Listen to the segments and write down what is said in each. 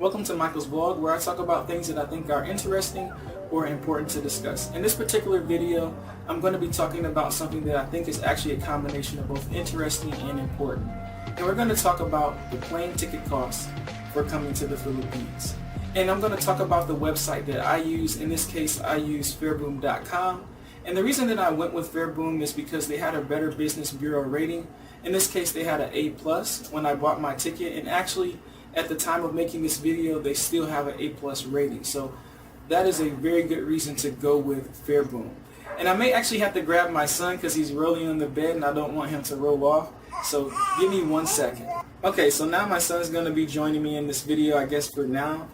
Welcome to Michael's vlog, where I talk about things that I think are interesting or important to discuss. In this particular video, I'm going to be talking about something that I think is actually a combination of both interesting and important. And we're going to talk about the plane ticket costs for coming to the Philippines. And I'm going to talk about the website that I use. In this case, I use Fareboom.com. And the reason that I went with Fareboom is because they had a Better Business Bureau rating. In this case, they had an A+ when I bought my ticket, and actually at the time of making this video, they still have an A+ rating. So that is a very good reason to go with Fareboom. And I may actually have to grab my son because he's rolling on the bed and I don't want him to roll off. So give me 1 second. Okay, so now my son's going to be joining me in this video, I guess for now,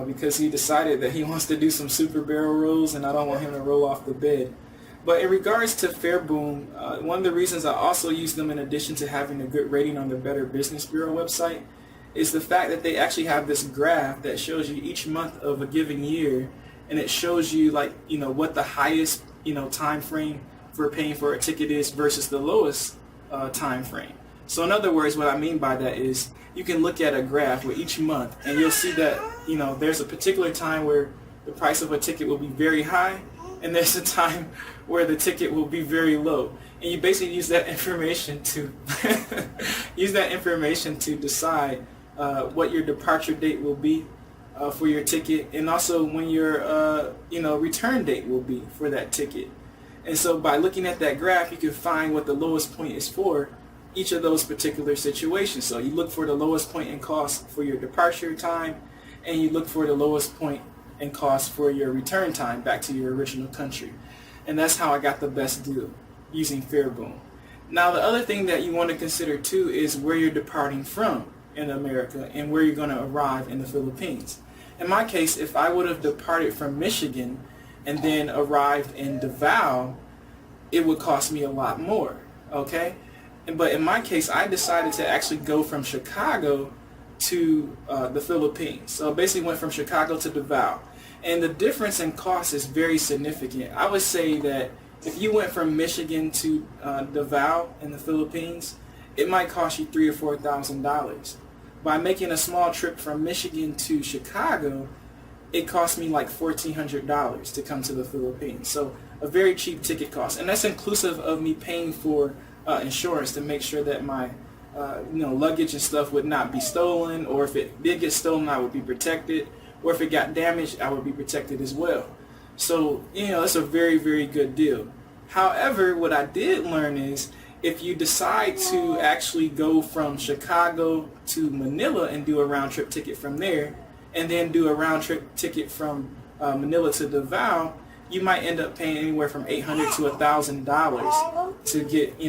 because he decided that he wants to do some super barrel rolls and I don't want him to roll off the bed. But in regards to Fareboom, one of the reasons I also use them in addition to having a good rating on the Better Business Bureau website is the fact that they actually have this graph that shows you each month of a given year, and it shows you what the highest time frame for paying for a ticket is versus the lowest time frame. So in other words, what I mean by that is you can look at a graph with each month and you'll see that there's a particular time where the price of a ticket will be very high, and there's a time where the ticket will be very low. And you basically use that information to decide what your departure date will be for your ticket, and also when your return date will be for that ticket. And so by looking at that graph, you can find what the lowest point is for each of those particular situations. So you look for the lowest point in cost for your departure time, and you look for the lowest point in cost for your return time back to your original country. And that's how I got the best deal, using Fareboom. Now the other thing that you want to consider too is where you're departing from in America and where you're going to arrive in the Philippines. In my case, if I would have departed from Michigan and then arrived in Davao, it would cost me a lot more, okay? But in my case, I decided to actually go from Chicago to the Philippines. So I basically went from Chicago to Davao. And the difference in cost is very significant. I would say that if you went from Michigan to Davao in the Philippines, it might cost you $3,000 or $4,000. By making a small trip from Michigan to Chicago, it cost me like $1,400 to come to the Philippines. So a very cheap ticket cost, and that's inclusive of me paying for insurance to make sure that my luggage and stuff would not be stolen, or if it did get stolen, I would be protected, or if it got damaged, I would be protected as well. So it's a very, very good deal. However, what I did learn is if you decide to actually go from Chicago to Manila and do a round trip ticket from there, and then do a round trip ticket from Manila to Davao, you might end up paying anywhere from $800 to $1,000 to get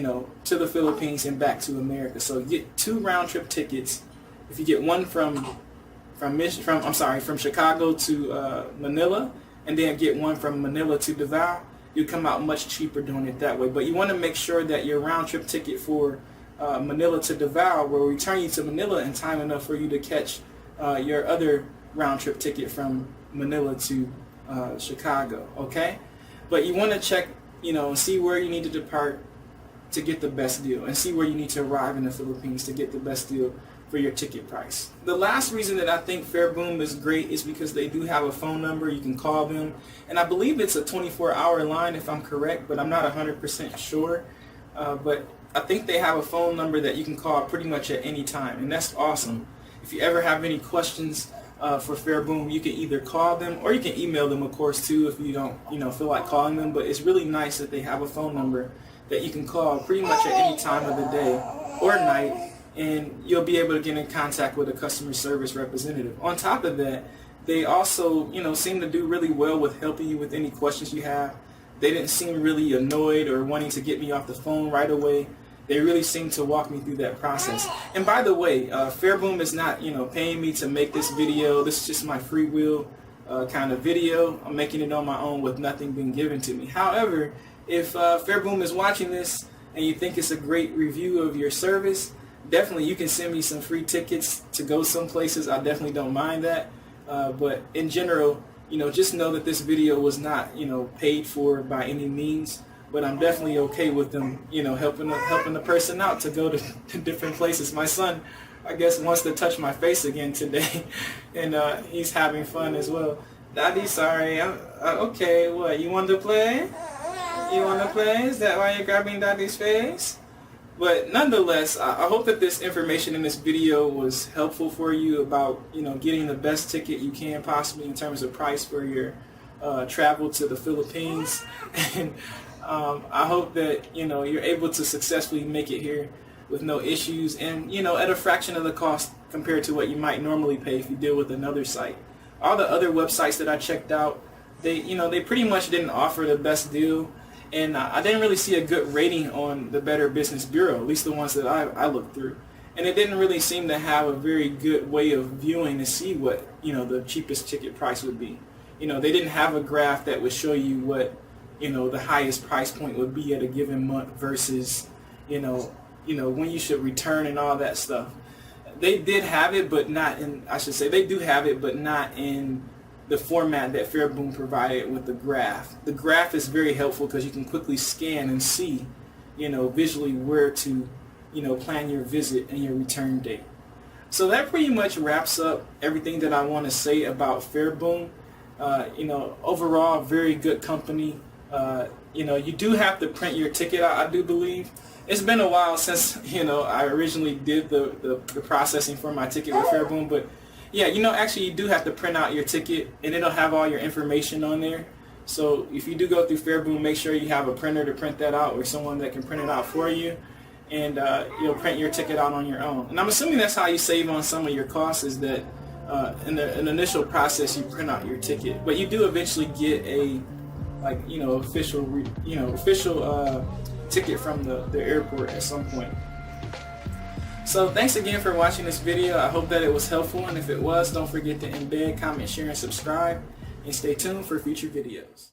to the Philippines and back to America. So you get 2 round trip tickets. If you get one from Chicago to Manila, and then get one from Manila to Davao, you come out much cheaper doing it that way. But you want to make sure that your round trip ticket for Manila to Davao will return you to Manila in time enough for you to catch your other round trip ticket from Manila to Chicago, okay? But you want to check, see where you need to depart to get the best deal, and see where you need to arrive in the Philippines to get the best deal for your ticket price. The last reason that I think Fareboom is great is because they do have a phone number. You can call them, and I believe it's a 24-hour line if I'm correct, but I'm not 100% sure. But I think they have a phone number that you can call pretty much at any time, and that's awesome. If you ever have any questions for Fareboom, you can either call them or you can email them, of course, too, if you don't feel like calling them. But it's really nice that they have a phone number that you can call pretty much at any time of the day or night, and you'll be able to get in contact with a customer service representative. On top of that, they also seem to do really well with helping you with any questions you have. They didn't seem really annoyed or wanting to get me off the phone right away. They really seem to walk me through that process. And by the way, Fareboom is not paying me to make this video. This is just my free will kind of video. I'm making it on my own with nothing being given to me. However, if Fareboom is watching this and you think it's a great review of your service, definitely you can send me some free tickets to go some places. I definitely don't mind that. But in general, just know that this video was not paid for by any means. But I'm definitely okay with them helping the person out to go to different places. My son I guess wants to touch my face again today, and he's having fun as well. Daddy, sorry. Okay, what? You want to play? You want to play? Is that why you're grabbing Daddy's face? But nonetheless, I hope that this information in this video was helpful for you about, getting the best ticket you can possibly in terms of price for your travel to the Philippines. And I hope that, you're able to successfully make it here with no issues and, at a fraction of the cost compared to what you might normally pay if you deal with another site. All the other websites that I checked out, they pretty much didn't offer the best deal, and I didn't really see a good rating on the Better Business Bureau, at least the ones that I looked through. And it didn't really seem to have a very good way of viewing to see what, the cheapest ticket price would be. They didn't have a graph that would show you what, the highest price point would be at a given month versus, when you should return and all that stuff. They did have it, but not in, they do have it, but not in the format that Fareboom provided with the graph. The graph is very helpful because you can quickly scan and see, visually where to, plan your visit and your return date. So that pretty much wraps up everything that I want to say about Fareboom. Overall, very good company. You do have to print your ticket out, I do believe. It's been a while since, I originally did the processing for my ticket with Fareboom, but yeah, actually you do have to print out your ticket and it'll have all your information on there. So if you do go through Fareboom, make sure you have a printer to print that out or someone that can print it out for you, and you'll print your ticket out on your own. And I'm assuming that's how you save on some of your costs, is that in the initial process you print out your ticket, but you do eventually get a official ticket from the airport at some point. So thanks again for watching this video. I hope that it was helpful, and if it was, don't forget to embed, comment, share, and subscribe, and stay tuned for future videos.